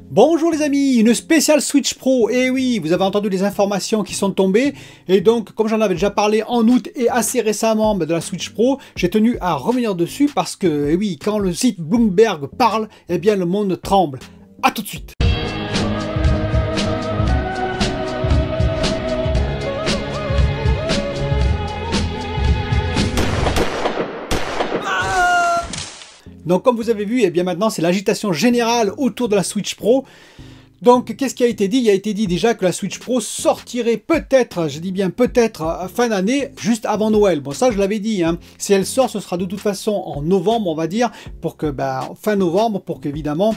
Bonjour les amis, une spéciale Switch Pro. Et oui, vous avez entendu les informations qui sont tombées. Et donc, comme j'en avais déjà parlé en août et assez récemment de la Switch Pro, j'ai tenu à revenir dessus parce que, oui, quand le site Bloomberg parle, eh bien le monde tremble. A tout de suite. Donc comme vous avez vu, eh bien maintenant c'est l'agitation générale autour de la Switch Pro. Donc qu'est-ce qui a été dit? Il a été dit déjà que la Switch Pro sortirait peut-être, je dis bien peut-être, à fin d'année, juste avant Noël. Bon ça je l'avais dit, hein. Si elle sort, ce sera de toute façon en novembre, on va dire, pour que, fin novembre, pour qu'évidemment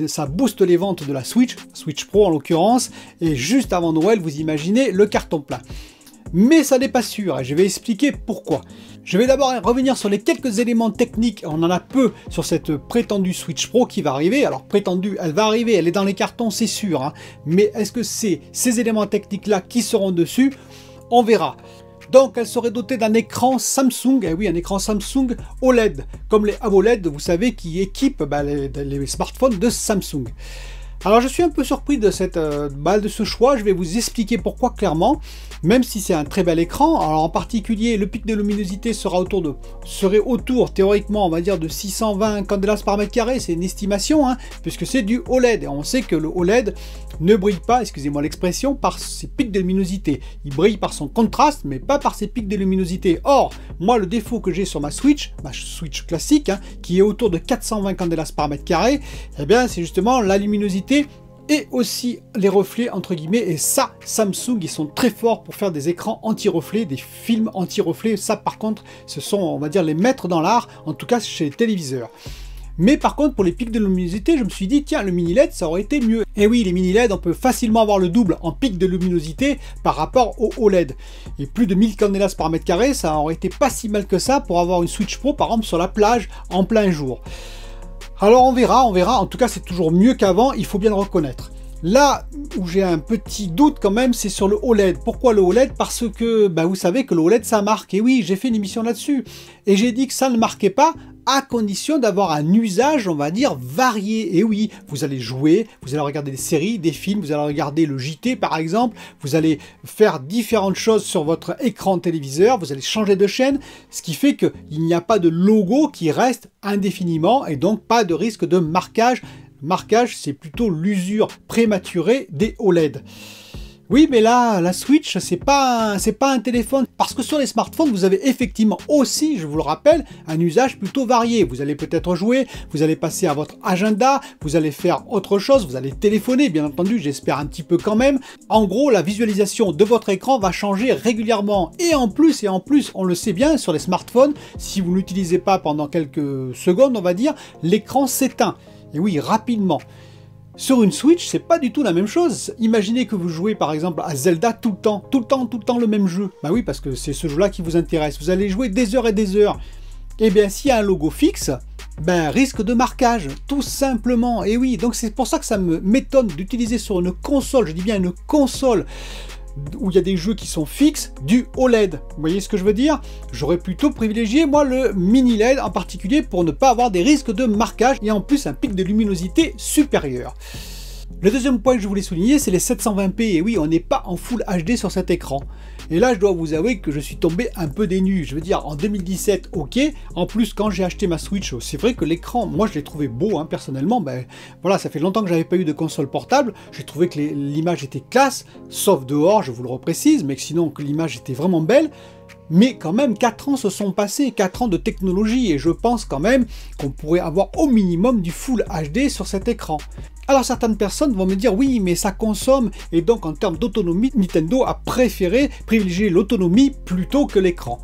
ça booste les ventes de la Switch Pro en l'occurrence, et juste avant Noël, vous imaginez le carton plein. Mais ça n'est pas sûr et je vais expliquer pourquoi. Je vais d'abord revenir sur les quelques éléments techniques, on en a peu sur cette prétendue Switch Pro qui va arriver. Alors prétendue, elle va arriver, elle est dans les cartons, c'est sûr, hein. Mais est-ce que c'est ces éléments techniques-là qui seront dessus? On verra. Donc elle serait dotée d'un écran Samsung, et oui un écran Samsung OLED, comme les AMOLED, vous savez, qui équipent les smartphones de Samsung. Alors je suis un peu surpris de ce choix, je vais vous expliquer pourquoi clairement, même si c'est un très bel écran. Alors en particulier, le pic de luminosité serait autour théoriquement, on va dire de 620 candela par mètre carré, c'est une estimation, hein, puisque c'est du OLED, et on sait que le OLED ne brille pas, excusez-moi l'expression, par ses pics de luminosité. Il brille par son contraste, mais pas par ses pics de luminosité. Or, moi le défaut que j'ai sur ma Switch classique, hein, qui est autour de 420 candelas par mètre carré, eh bien c'est justement la luminosité et aussi les reflets entre guillemets, et ça Samsung ils sont très forts pour faire des écrans anti-reflets, des films anti-reflets. Ça par contre ce sont, on va dire, les maîtres dans l'art, en tout cas chez les téléviseurs. Mais par contre pour les pics de luminosité, je me suis dit tiens, le mini LED ça aurait été mieux. Et oui, les mini LED on peut facilement avoir le double en pic de luminosité par rapport au OLED, et plus de 1000 candelas par mètre carré, ça aurait été pas si mal que ça pour avoir une Switch Pro par exemple sur la plage en plein jour. Alors on verra, en tout cas c'est toujours mieux qu'avant, il faut bien le reconnaître. Là où j'ai un petit doute quand même, c'est sur le OLED. Pourquoi le OLED? Parce que vous savez que le OLED ça marque, et oui j'ai fait une émission là-dessus, et j'ai dit que ça ne marquait pas à condition d'avoir un usage, on va dire, varié. Et oui, vous allez jouer, vous allez regarder des séries, des films, vous allez regarder le JT par exemple, vous allez faire différentes choses sur votre écran téléviseur, vous allez changer de chaîne, ce qui fait qu'il n'y a pas de logo qui reste indéfiniment, et donc pas de risque de marquage. Marquage, c'est plutôt l'usure prématurée des OLED. Oui, mais là, la Switch, c'est pas un téléphone. Parce que sur les smartphones, vous avez effectivement aussi, je vous le rappelle, un usage plutôt varié. Vous allez peut-être jouer, vous allez passer à votre agenda, vous allez faire autre chose, vous allez téléphoner, bien entendu, j'espère un petit peu quand même. En gros, la visualisation de votre écran va changer régulièrement. Et en plus, on le sait bien, sur les smartphones, si vous ne l'utilisez pas pendant quelques secondes, on va dire, l'écran s'éteint. Et oui, rapidement. Sur une Switch, c'est pas du tout la même chose. Imaginez que vous jouez par exemple à Zelda tout le temps le même jeu. Bah oui, parce que c'est ce jeu-là qui vous intéresse. Vous allez jouer des heures et des heures. Et bien s'il y a un logo fixe, risque de marquage, tout simplement. Et oui, donc c'est pour ça que ça m'étonne d'utiliser sur une console, je dis bien une console, où il y a des jeux qui sont fixes, du OLED. Vous voyez ce que je veux dire? J'aurais plutôt privilégié, moi, le mini LED en particulier pour ne pas avoir des risques de marquage et en plus un pic de luminosité supérieur. Le deuxième point que je voulais souligner, c'est les 720p. Et oui, on n'est pas en Full HD sur cet écran. Et là, je dois vous avouer que je suis tombé un peu des nues. Je veux dire, en 2017, ok. En plus, quand j'ai acheté ma Switch, c'est vrai que l'écran, moi, je l'ai trouvé beau, hein, personnellement. Voilà, ça fait longtemps que j'avais pas eu de console portable. J'ai trouvé que l'image était classe, sauf dehors, je vous le reprécise, mais que sinon, que l'image était vraiment belle. Mais quand même, 4 ans se sont passés, 4 ans de technologie, et je pense quand même qu'on pourrait avoir au minimum du Full HD sur cet écran. Alors certaines personnes vont me dire oui, mais ça consomme, et donc en termes d'autonomie, Nintendo a préféré privilégier l'autonomie plutôt que l'écran.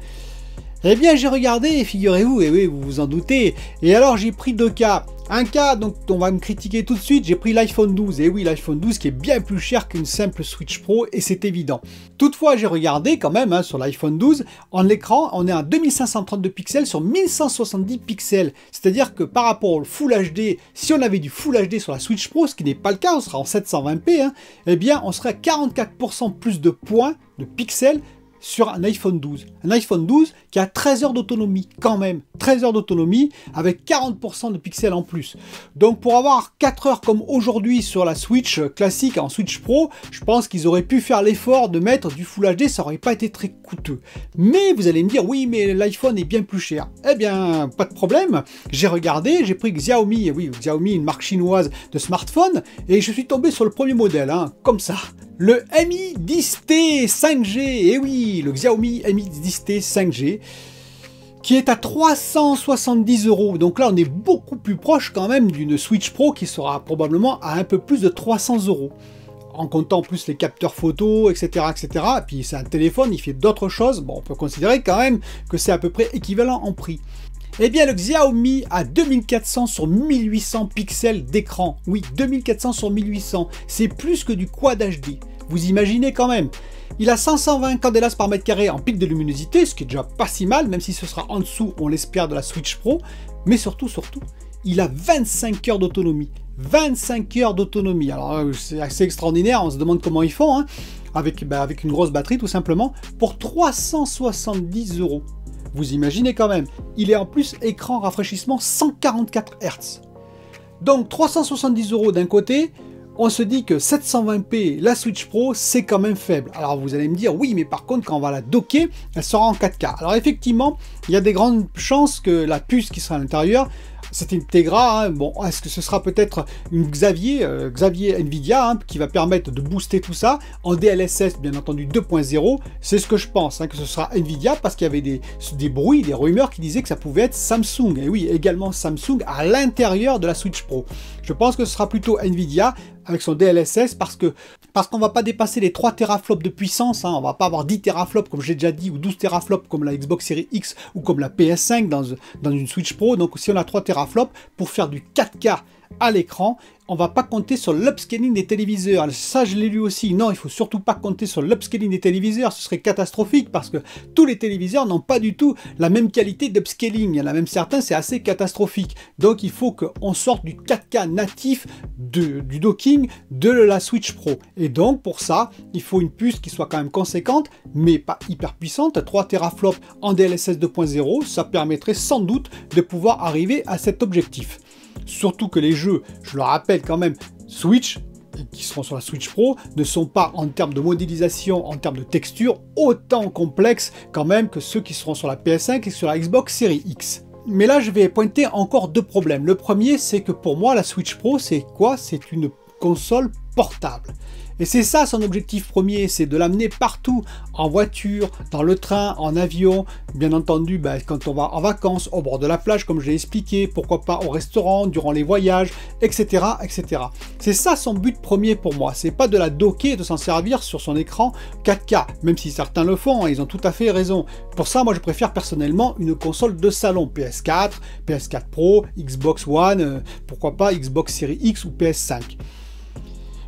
Eh bien j'ai regardé, et figurez-vous, et oui vous vous en doutez, et alors j'ai pris deux cas. Un cas, donc on va me critiquer tout de suite, j'ai pris l'iPhone 12, et oui l'iPhone 12 qui est bien plus cher qu'une simple Switch Pro, et c'est évident. Toutefois j'ai regardé quand même, hein, sur l'iPhone 12, en écran on est à 2532 pixels sur 1170 pixels, c'est-à-dire que par rapport au Full HD, si on avait du Full HD sur la Switch Pro, ce qui n'est pas le cas, on sera en 720p, hein, eh bien on serait à 44% plus de points, de pixels, sur un iPhone 12. Un iPhone 12 qui a 13 heures d'autonomie, quand même. 13 heures d'autonomie avec 40% de pixels en plus. Donc pour avoir 4 heures comme aujourd'hui sur la Switch classique en Switch Pro, je pense qu'ils auraient pu faire l'effort de mettre du Full HD, ça aurait pas été très coûteux. Mais vous allez me dire, oui, mais l'iPhone est bien plus cher. Eh bien, pas de problème. J'ai regardé, j'ai pris Xiaomi, oui, Xiaomi, une marque chinoise de smartphone, et je suis tombé sur le premier modèle, hein, comme ça. Le Mi 10T 5G, et oui, le Xiaomi Mi 10T 5G, qui est à 370 €. Donc là, on est beaucoup plus proche quand même d'une Switch Pro qui sera probablement à un peu plus de 300 €. En comptant en plus les capteurs photo, etc., etc. Et puis c'est un téléphone, il fait d'autres choses. Bon, on peut considérer quand même que c'est à peu près équivalent en prix. Eh bien, le Xiaomi a 2400 sur 1800 pixels d'écran. Oui, 2400 sur 1800. C'est plus que du Quad HD. Vous imaginez quand même. Il a 520 candélas par mètre carré en pic de luminosité, ce qui est déjà pas si mal, même si ce sera en dessous, on l'espère, de la Switch Pro. Mais surtout, il a 25 heures d'autonomie. 25 heures d'autonomie. Alors, c'est assez extraordinaire, on se demande comment ils font, hein, avec une grosse batterie, tout simplement, pour 370 €. Vous imaginez quand même. Il est en plus écran rafraîchissement 144 Hz. Donc 370 € d'un côté, on se dit que 720p, la Switch Pro, c'est quand même faible. Alors vous allez me dire, oui, mais par contre, quand on va la docker, elle sera en 4K. Alors effectivement, il y a des grandes chances que la puce qui sera à l'intérieur, c'est une Tegra, hein. Bon, est-ce que ce sera peut-être une Xavier Nvidia, hein, qui va permettre de booster tout ça en DLSS, bien entendu 2.0, c'est ce que je pense, hein, que ce sera Nvidia, parce qu'il y avait des bruits, des rumeurs qui disaient que ça pouvait être Samsung, et oui, également Samsung à l'intérieur de la Switch Pro. Je pense que ce sera plutôt Nvidia avec son DLSS, parce qu'on va pas dépasser les 3 teraflops de puissance, hein, on va pas avoir 10 teraflops comme j'ai déjà dit, ou 12 teraflops comme la Xbox Series X ou comme la PS5 dans une Switch Pro. Donc si on a 3 teraflops pour faire du 4K à l'écran, on va pas compter sur l'upscaling des téléviseurs. Ça, je l'ai lu aussi. Non, il faut surtout pas compter sur l'upscaling des téléviseurs. Ce serait catastrophique parce que tous les téléviseurs n'ont pas du tout la même qualité d'upscaling. Il y en a même certains, c'est assez catastrophique. Donc, il faut qu'on sorte du 4K natif du docking de la Switch Pro. Et donc, pour ça, il faut une puce qui soit quand même conséquente, mais pas hyper puissante. 3 teraflops en DLSS 2.0, ça permettrait sans doute de pouvoir arriver à cet objectif. Surtout que les jeux, je le rappelle quand même, Switch, qui seront sur la Switch Pro, ne sont pas en termes de modélisation, en termes de texture, autant complexes quand même que ceux qui seront sur la PS5 et sur la Xbox Series X. Mais là, je vais pointer encore 2 problèmes. Le premier, c'est que pour moi, la Switch Pro, c'est quoi? C'est une console portable. Et c'est ça son objectif premier, c'est de l'amener partout, en voiture, dans le train, en avion, bien entendu quand on va en vacances, au bord de la plage comme je l'ai expliqué, pourquoi pas au restaurant, durant les voyages, etc. etc. C'est ça son but premier pour moi, c'est pas de la docker et de s'en servir sur son écran 4K, même si certains le font, hein, ils ont tout à fait raison. Pour ça, moi je préfère personnellement une console de salon, PS4, PS4 Pro, Xbox One, pourquoi pas Xbox Series X ou PS5.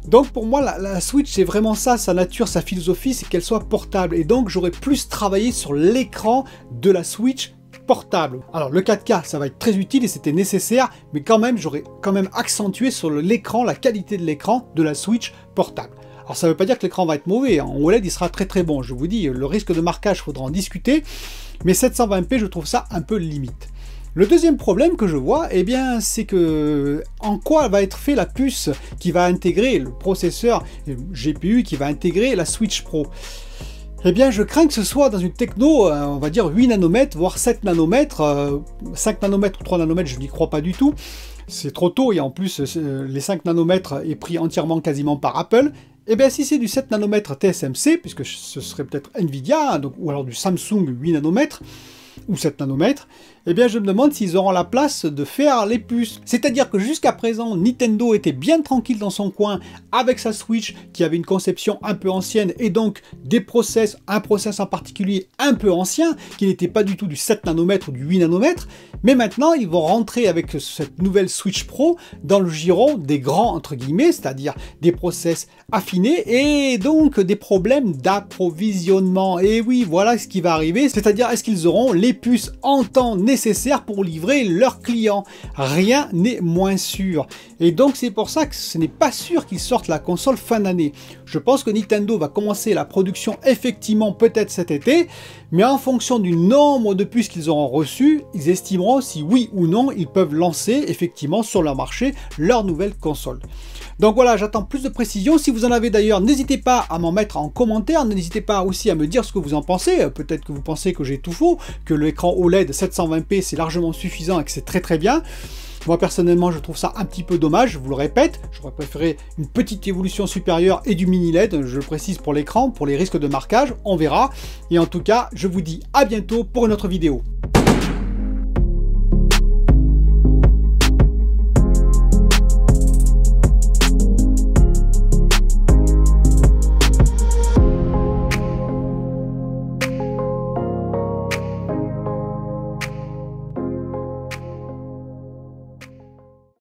Donc pour moi, la Switch, c'est vraiment ça, sa nature, sa philosophie, c'est qu'elle soit portable. Et donc j'aurais plus travaillé sur l'écran de la Switch portable. Alors le 4K, ça va être très utile et c'était nécessaire, mais quand même, j'aurais quand même accentué sur l'écran, la qualité de l'écran de la Switch portable. Alors ça ne veut pas dire que l'écran va être mauvais, en OLED il sera très très bon, je vous dis, le risque de marquage, il faudra en discuter, mais 720p, je trouve ça un peu limite. Le deuxième problème que je vois, eh bien, c'est que en quoi va être fait la puce qui va intégrer le processeur GPU qui va intégrer la Switch Pro. Eh bien, je crains que ce soit dans une techno, on va dire 8 nanomètres, voire 7 nanomètres, 5 nanomètres ou 3 nanomètres, je n'y crois pas du tout. C'est trop tôt et en plus, les 5 nanomètres est pris entièrement quasiment par Apple. Eh bien, si c'est du 7 nanomètres TSMC, puisque ce serait peut-être Nvidia, donc, ou alors du Samsung 8 nanomètres, ou 7 nanomètres, eh bien je me demande s'ils auront la place de faire les puces. C'est-à-dire que jusqu'à présent, Nintendo était bien tranquille dans son coin avec sa Switch qui avait une conception un peu ancienne et donc un process en particulier un peu ancien, qui n'était pas du tout du 7 nanomètres ou du 8 nanomètres, mais maintenant ils vont rentrer avec cette nouvelle Switch Pro dans le giron des grands entre guillemets, c'est-à-dire des process affinés et donc des problèmes d'approvisionnement. Et oui, voilà ce qui va arriver, c'est-à-dire est-ce qu'ils auront les puces en temps nécessaire nécessaire pour livrer leurs clients. Rien n'est moins sûr. Et donc c'est pour ça que ce n'est pas sûr qu'ils sortent la console fin d'année. Je pense que Nintendo va commencer la production effectivement peut-être cet été, mais en fonction du nombre de puces qu'ils auront reçues, ils estimeront si oui ou non ils peuvent lancer effectivement sur leur marché leur nouvelle console. Donc voilà, j'attends plus de précisions. Si vous en avez d'ailleurs, n'hésitez pas à m'en mettre en commentaire. N'hésitez pas aussi à me dire ce que vous en pensez. Peut-être que vous pensez que j'ai tout faux, que l'écran OLED 720p c'est largement suffisant et que c'est très très bien. Moi personnellement je trouve ça un petit peu dommage, je vous le répète, j'aurais préféré une petite évolution supérieure et du mini LED, je le précise pour l'écran, pour les risques de marquage, on verra. Et en tout cas, je vous dis à bientôt pour une autre vidéo.